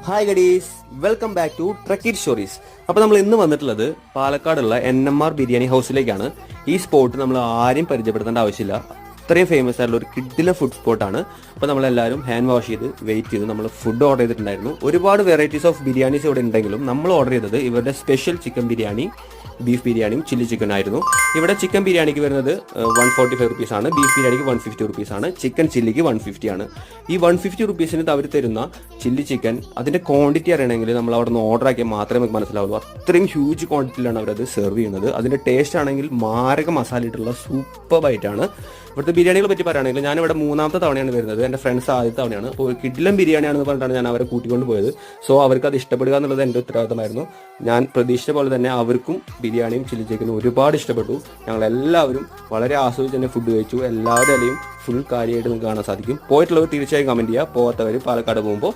Hi ഗഡീസ്, welcome back to truck it stories. അപ്പോൾ നമ്മൾ ഇന്ന് വന്നിട്ടുള്ളത് പാലക്കാടുള്ള NMR ബിരിയാണി ഹൗസിലേക്കാണ്. ഈ സ്പോട്ട് നമ്മൾ ആരും പരിചയപ്പെടുത്തേണ്ട ആവശ്യമില്ല, അത്രയും ഫേമസ് ആയിട്ടുള്ള ഒരു കിഡിലെ ഫുഡ് സ്പോട്ടാണ്. അപ്പോൾ നമ്മളെല്ലാവരും ഹാൻഡ് വാഷ് ചെയ്ത് വെയിറ്റ് ചെയ്ത് നമ്മൾ ഫുഡ് ഓർഡർ ചെയ്തിട്ടുണ്ടായിരുന്നു. ഒരുപാട് വെറൈറ്റീസ് ഓഫ് ബിരിയാണീസ് ഇവിടെ ഉണ്ടെങ്കിലും നമ്മൾ ഓർഡർ ചെയ്തത് ഇവരുടെ സ്പെഷ്യൽ ചിക്കൻ ബിരിയാണി, ബീഫ് ബിരിയാണിയും ചില്ലി ചിക്കൻ ആയിരുന്നു. ഇവിടെ ചിക്കൻ ബിരിയാണിക്ക് വരുന്നത് 145 റുപ്പീസാണ്, ബീഫ് ബിരിയാണിക്ക് 150 റുപ്പീസാണ്, ചിക്കൻ ചില്ലിക്ക് 150 ആണ്. ഈ 150 റുപ്പീസിന് അവർ തരുന്ന ചില്ലി ചിക്കൻ അതിൻ്റെ ക്വാണ്ടിറ്റി അറിയണമെങ്കിൽ നമ്മൾ അവിടെ നിന്ന് ഓർഡർ ആക്കിയാൽ മാത്രമേ നമുക്ക് മനസ്സിലാവുള്ളൂ. അത്രയും ഹ്യൂജ് ക്വാണ്ടിറ്റിയിലാണ് അവരത് സെർവ് ചെയ്യുന്നത്. അതിൻ്റെ ടേസ്റ്റ് ആണെങ്കിൽ മാരക മസാല ഇട്ടുള്ള സൂപ്പറായിട്ടാണ്. ഇവിടുത്തെ ബിരിയാണികളെ പറ്റി പറയുകയാണെങ്കിൽ ഞാനിവിടെ 3ാമത്തെ തവണയാണ് വരുന്നത്, എൻ്റെ ഫ്രണ്ട്സ് ആദ്യത്തെ തവണയാണ്. അപ്പോൾ കിഡിലൻ ബിരിയാണിയാണെന്ന് പറഞ്ഞിട്ടാണ് ഞാൻ അവരെ കൂട്ടിക്കൊണ്ട് പോയത്. സോ അവർക്ക് അത് ഇഷ്ടപ്പെടുക എന്നുള്ളത് എൻ്റെ ഉത്തരവാദിത്തമായിരുന്നു. ഞാൻ പ്രതീക്ഷിച്ച പോലെ തന്നെ അവർക്കും ബിരിയാണിയും ചില്ലി ചിക്കനും ഒരുപാട് ഇഷ്ടപ്പെട്ടു. ഞങ്ങളെല്ലാവരും വളരെ ആസ്വദിച്ച് തന്നെ ഫുഡ് കഴിച്ചു. എല്ലാവരുടെയും ഫുൾ കാര്യമായിട്ട് നിങ്ങൾക്ക് കാണാൻ സാധിക്കും. പോയിട്ടുള്ളവർ തീർച്ചയായും കമൻറ്റ് ചെയ്യുക. പോകാത്തവർ പാലക്കാട് പോകുമ്പോൾ